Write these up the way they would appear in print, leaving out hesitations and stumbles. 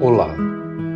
Olá,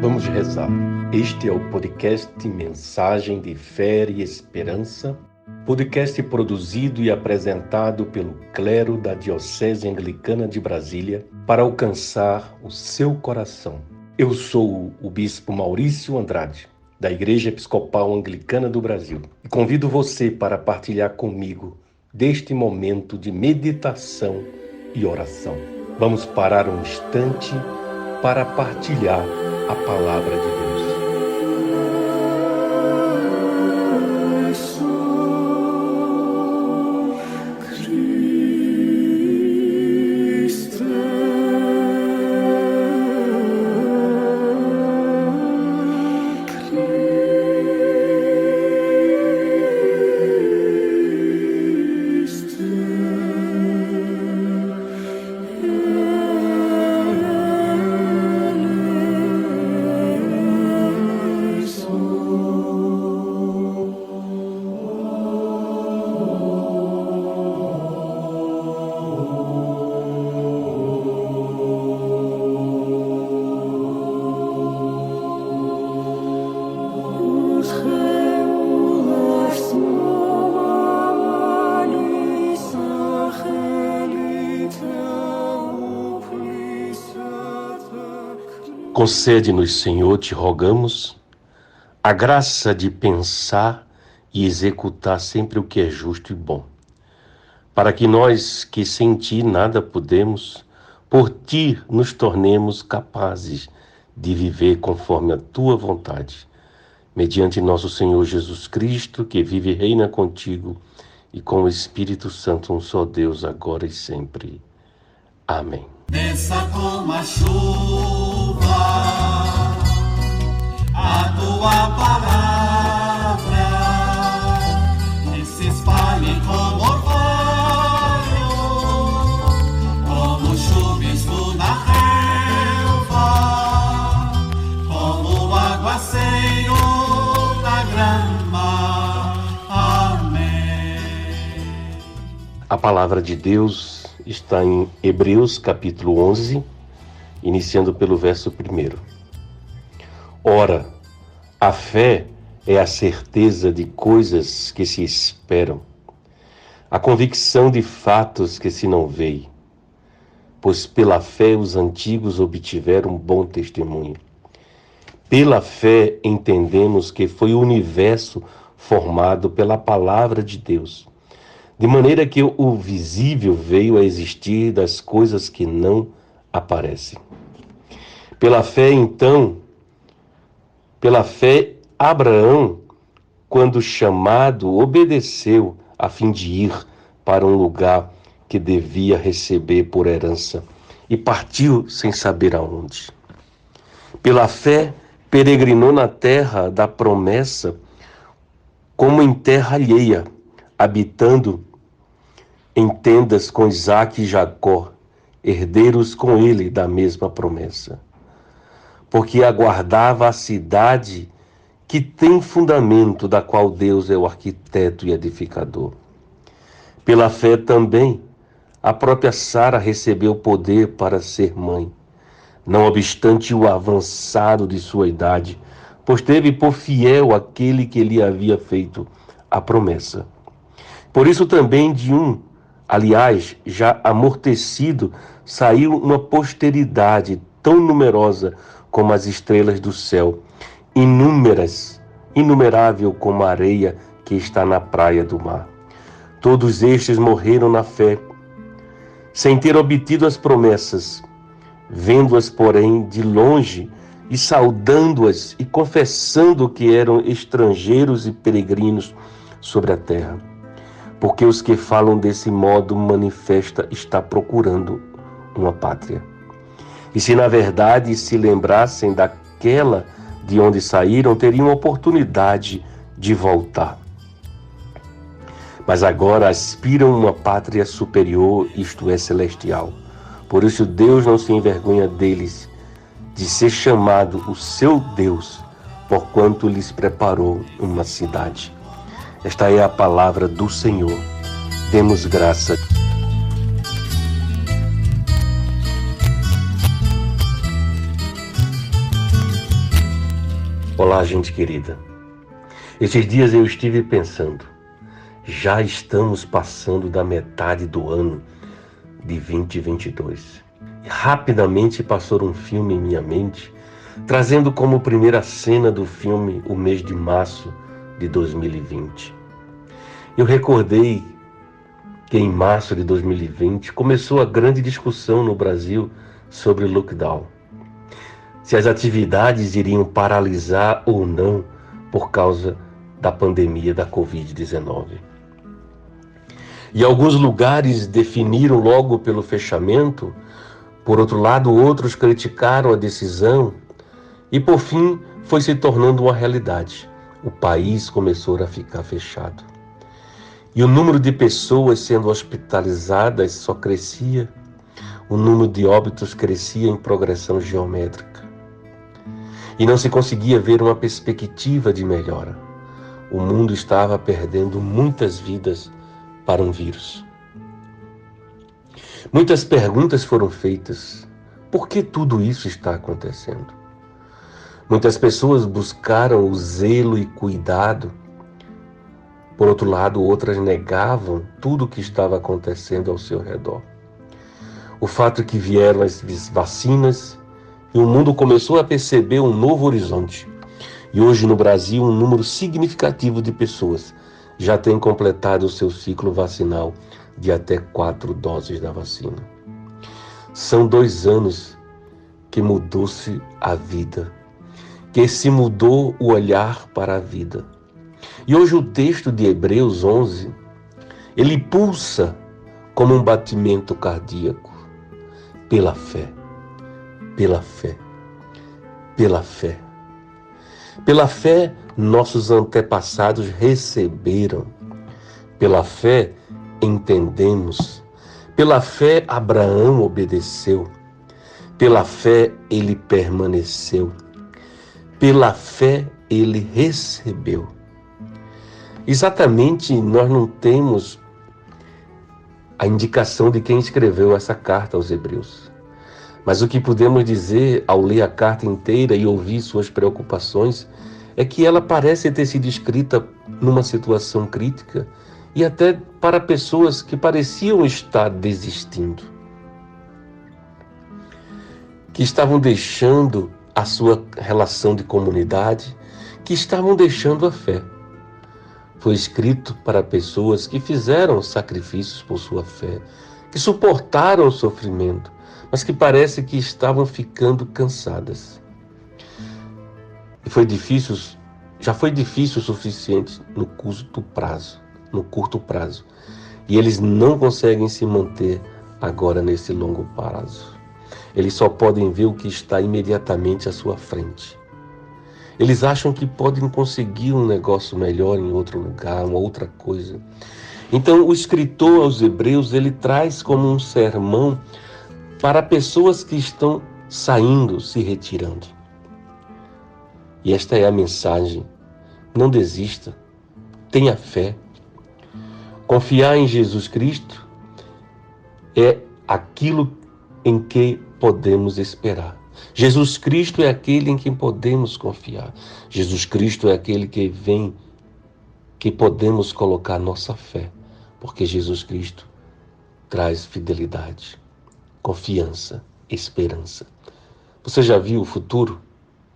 vamos rezar. Este é o podcast Mensagem de Fé e Esperança, podcast produzido e apresentado pelo clero da Diocese Anglicana de Brasília para alcançar o seu coração. Eu sou o Bispo Maurício Andrade, da Igreja Episcopal Anglicana do Brasil, e convido você para partilhar comigo deste momento de meditação e oração. Vamos parar um instante para partilhar a palavra de Deus. Concede-nos, Senhor, te rogamos, a graça de pensar e executar sempre o que é justo e bom, para que nós, que sem ti nada podemos, por ti nos tornemos capazes de viver conforme a tua vontade, mediante nosso Senhor Jesus Cristo, que vive e reina contigo e com o Espírito Santo, um só Deus, agora e sempre. Amém. Desça como a chuva a tua palavra e se espalhe como orvalho, como chuvisco na relva, como aguaceiro na grama. Amém. A palavra de Deus está em Hebreus capítulo 11, iniciando pelo verso 1. Ora, a fé é a certeza de coisas que se esperam, a convicção de fatos que se não veem, pois pela fé os antigos obtiveram bom testemunho. Pela fé entendemos que foi o universo formado pela palavra de Deus, de maneira que o visível veio a existir das coisas que não aparecem. Pela fé, Abraão, quando chamado, obedeceu a fim de ir para um lugar que devia receber por herança e partiu sem saber aonde. Pela fé, peregrinou na terra da promessa como em terra alheia, habitando em tendas com Isaque e Jacó, herdeiros com ele da mesma promessa. Porque aguardava a cidade que tem fundamento, da qual Deus é o arquiteto e edificador. Pela fé também, a própria Sara recebeu poder para ser mãe, não obstante o avançado de sua idade, pois teve por fiel aquele que lhe havia feito a promessa. Por isso também aliás, já amortecido, saiu uma posteridade tão numerosa como as estrelas do céu, inumerável como a areia que está na praia do mar. Todos estes morreram na fé, sem ter obtido as promessas, vendo-as, porém, de longe e saudando-as e confessando que eram estrangeiros e peregrinos sobre a terra. Porque os que falam desse modo manifesta estar procurando uma pátria. E se na verdade se lembrassem daquela de onde saíram, teriam oportunidade de voltar. Mas agora aspiram uma pátria superior, isto é, celestial. Por isso Deus não se envergonha deles, de ser chamado o seu Deus, porquanto lhes preparou uma cidade. Esta é a palavra do Senhor. Demos graça. Olá, gente querida. Esses dias eu estive pensando, já estamos passando da metade do ano de 2022. Rapidamente passou um filme em minha mente, trazendo como primeira cena do filme o mês de março de 2020. Eu recordei que em março de 2020 começou a grande discussão no Brasil sobre o lockdown. Se as atividades iriam paralisar ou não por causa da pandemia da Covid-19. E alguns lugares definiram logo pelo fechamento, por outro lado, outros criticaram a decisão e, por fim, foi se tornando uma realidade. O país começou a ficar fechado. E o número de pessoas sendo hospitalizadas só crescia, o número de óbitos crescia em progressão geométrica. E não se conseguia ver uma perspectiva de melhora. O mundo estava perdendo muitas vidas para um vírus. Muitas perguntas foram feitas. Por que tudo isso está acontecendo? Muitas pessoas buscaram o zelo e cuidado. Por outro lado, outras negavam tudo o que estava acontecendo ao seu redor. O fato é que vieram as vacinas e o mundo começou a perceber um novo horizonte. E hoje no Brasil, um número significativo de pessoas já tem completado o seu ciclo vacinal de até 4 doses da vacina. São 2 anos que mudou-se a vida, que se mudou o olhar para a vida. E hoje o texto de Hebreus 11, ele pulsa como um batimento cardíaco, pela fé, pela fé, pela fé. Pela fé, nossos antepassados receberam. Pela fé, entendemos. Pela fé, Abraão obedeceu. Pela fé, ele permaneceu. Pela fé, ele recebeu. Exatamente, nós não temos a indicação de quem escreveu essa carta aos Hebreus. Mas o que podemos dizer ao ler a carta inteira e ouvir suas preocupações é que ela parece ter sido escrita numa situação crítica e até para pessoas que pareciam estar desistindo, que estavam deixando a sua relação de comunidade, que estavam deixando a fé. Foi escrito para pessoas que fizeram sacrifícios por sua fé, que suportaram o sofrimento, mas que parece que estavam ficando cansadas. E já foi difícil o suficiente no curto prazo. E eles não conseguem se manter agora nesse longo prazo. Eles só podem ver o que está imediatamente à sua frente. Eles acham que podem conseguir um negócio melhor em outro lugar, uma outra coisa. Então, o escritor aos Hebreus, ele traz como um sermão para pessoas que estão saindo, se retirando. E esta é a mensagem. Não desista. Tenha fé. Confiar em Jesus Cristo é aquilo em que podemos esperar. Jesus Cristo é aquele em quem podemos confiar. Jesus Cristo é aquele que vem, que podemos colocar nossa fé, porque Jesus Cristo traz fidelidade, confiança, esperança. Você já viu o futuro?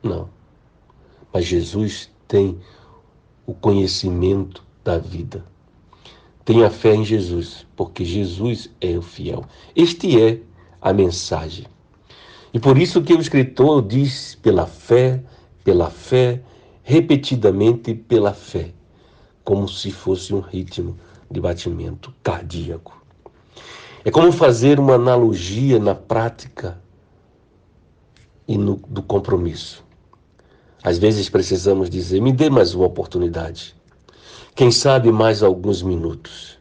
Não. Mas Jesus tem o conhecimento da vida. Tenha fé em Jesus, porque Jesus é o fiel. Este é a mensagem. E por isso que o escritor diz pela fé, repetidamente pela fé, como se fosse um ritmo de batimento cardíaco. É como fazer uma analogia na prática e do compromisso. Às vezes precisamos dizer, me dê mais uma oportunidade. Quem sabe mais alguns minutos.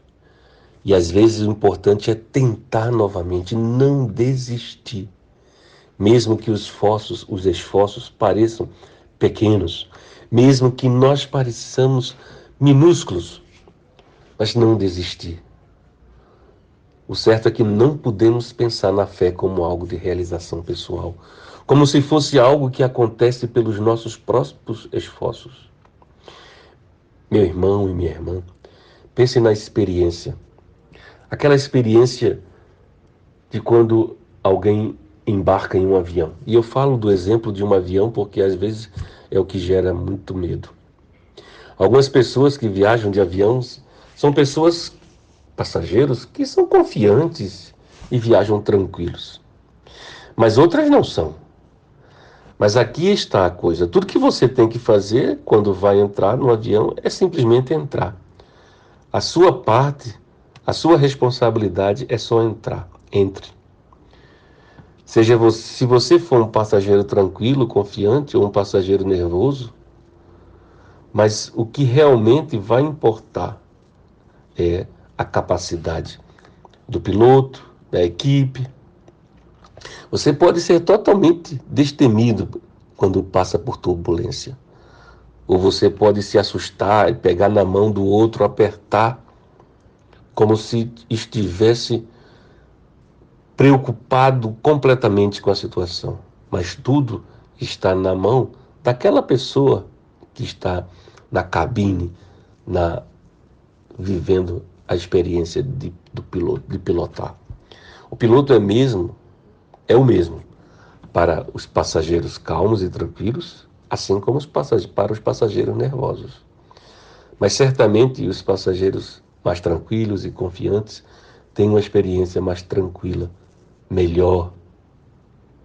E às vezes o importante é tentar novamente, não desistir. Mesmo que os esforços pareçam pequenos, mesmo que nós pareçamos minúsculos, mas não desistir. O certo é que não podemos pensar na fé como algo de realização pessoal, como se fosse algo que acontece pelos nossos próprios esforços. Meu irmão e minha irmã, pense na experiência. Aquela experiência de quando alguém embarca em um avião. E eu falo do exemplo de um avião porque às vezes é o que gera muito medo. Algumas pessoas que viajam de avião são pessoas, passageiros, que são confiantes e viajam tranquilos. Mas outras não são. Mas aqui está a coisa. Tudo que você tem que fazer quando vai entrar no avião é simplesmente entrar. A sua parte, a sua responsabilidade é só entrar. Entre. Se você for um passageiro tranquilo, confiante ou um passageiro nervoso, mas o que realmente vai importar é a capacidade do piloto, da equipe. Você pode ser totalmente destemido quando passa por turbulência. Ou você pode se assustar e pegar na mão do outro, apertar, como se estivesse preocupado completamente com a situação. Mas tudo está na mão daquela pessoa que está na cabine, vivendo a experiência do piloto, de pilotar. O piloto é o mesmo para os passageiros calmos e tranquilos, assim como para os passageiros nervosos. Mas certamente os passageiros mais tranquilos e confiantes têm uma experiência mais tranquila, melhor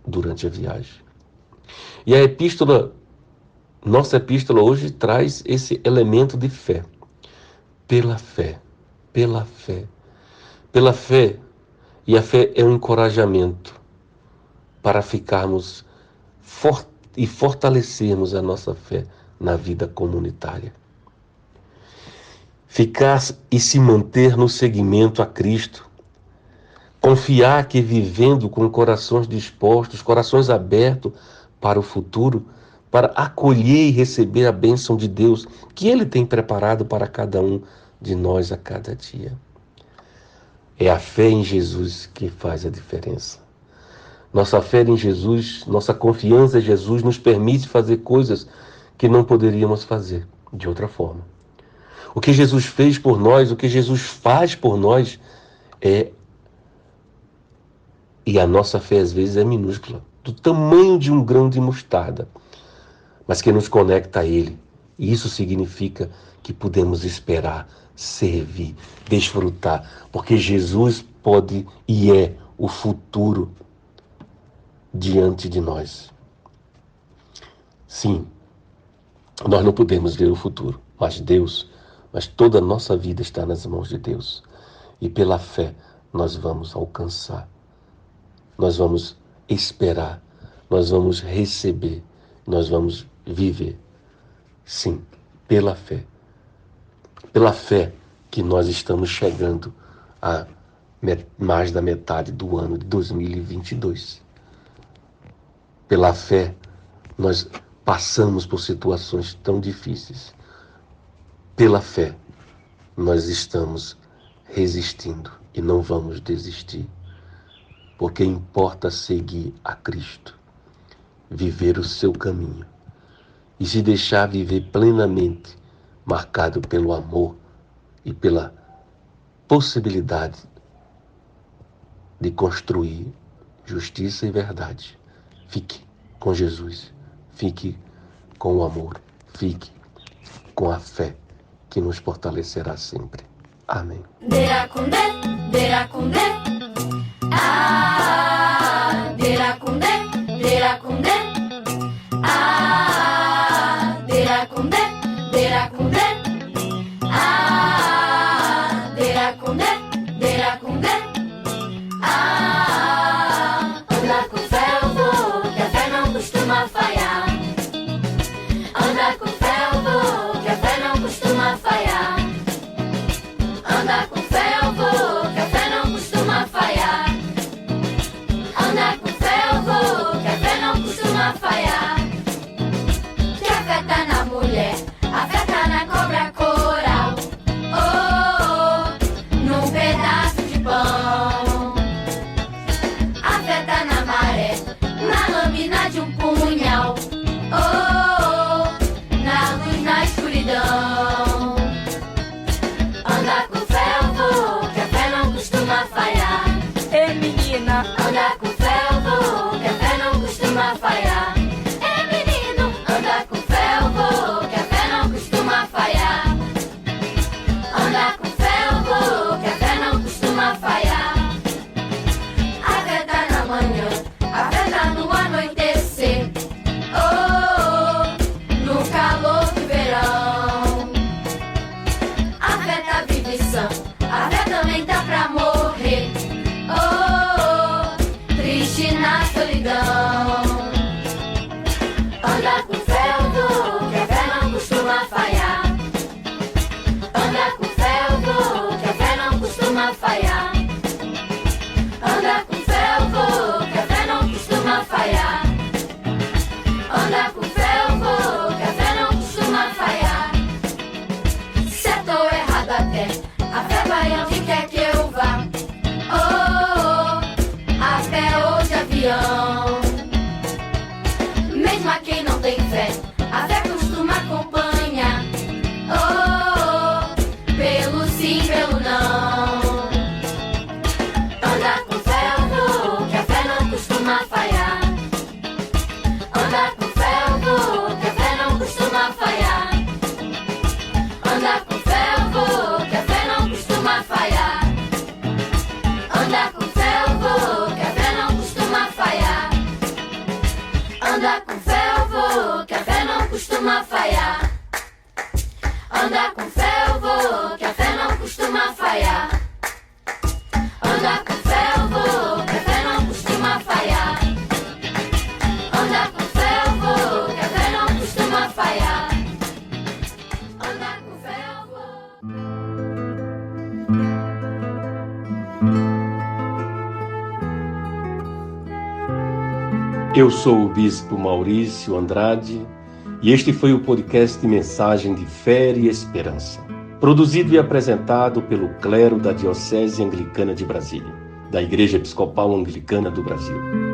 durante a viagem. E nossa epístola hoje traz esse elemento de fé. Pela fé, pela fé, pela fé. E a fé é um encorajamento para ficarmos e fortalecermos a nossa fé na vida comunitária. Ficar e se manter no seguimento a Cristo. Confiar que vivendo com corações dispostos, corações abertos para o futuro, para acolher e receber a bênção de Deus que Ele tem preparado para cada um de nós a cada dia. É a fé em Jesus que faz a diferença. Nossa fé em Jesus, nossa confiança em Jesus nos permite fazer coisas que não poderíamos fazer de outra forma. O que Jesus fez por nós, o que Jesus faz por nós e a nossa fé às vezes é minúscula, do tamanho de um grão de mostarda, mas que nos conecta a Ele. E isso significa que podemos esperar, servir, desfrutar, porque Jesus pode e é o futuro diante de nós. Sim, nós não podemos ver o futuro, mas toda a nossa vida está nas mãos de Deus. E pela fé nós vamos alcançar, nós vamos esperar, nós vamos receber, nós vamos viver. Sim, pela fé. Pela fé que nós estamos chegando a mais da metade do ano de 2022. Pela fé, nós passamos por situações tão difíceis. Pela fé, nós estamos resistindo e não vamos desistir. Porque importa seguir a Cristo, viver o seu caminho e se deixar viver plenamente, marcado pelo amor e pela possibilidade de construir justiça e verdade. Fique com Jesus, fique com o amor, fique com a fé que nos fortalecerá sempre. Amém. Deracundé, deracundé, ah, deracundé, deracundé, ah, deracundé, deracundé, ah, deracundé, deracundé, ah, anda com fé eu vou, que a fé não costuma falhar. Anda com fé eu vou, que a fé não costuma falhar. Anda com fé eu vou, que a fé não costuma falhar. Andar com fé eu vou, que a fé não costuma falhar. Andar com fé eu vou, que a fé não costuma falhar. Andar com fé eu vou, que a fé não costuma falhar. Andar com fé eu vou, que a fé não costuma falhar. Andar com fé eu vou, que a fé não costuma falhar. Andar com fé eu vou, que a fé não costuma falhar. Andar com fé eu vou. Eu sou o Bispo Maurício Andrade e este foi o podcast Mensagem de Fé e Esperança, produzido e apresentado pelo clero da Diocese Anglicana de Brasília, da Igreja Episcopal Anglicana do Brasil.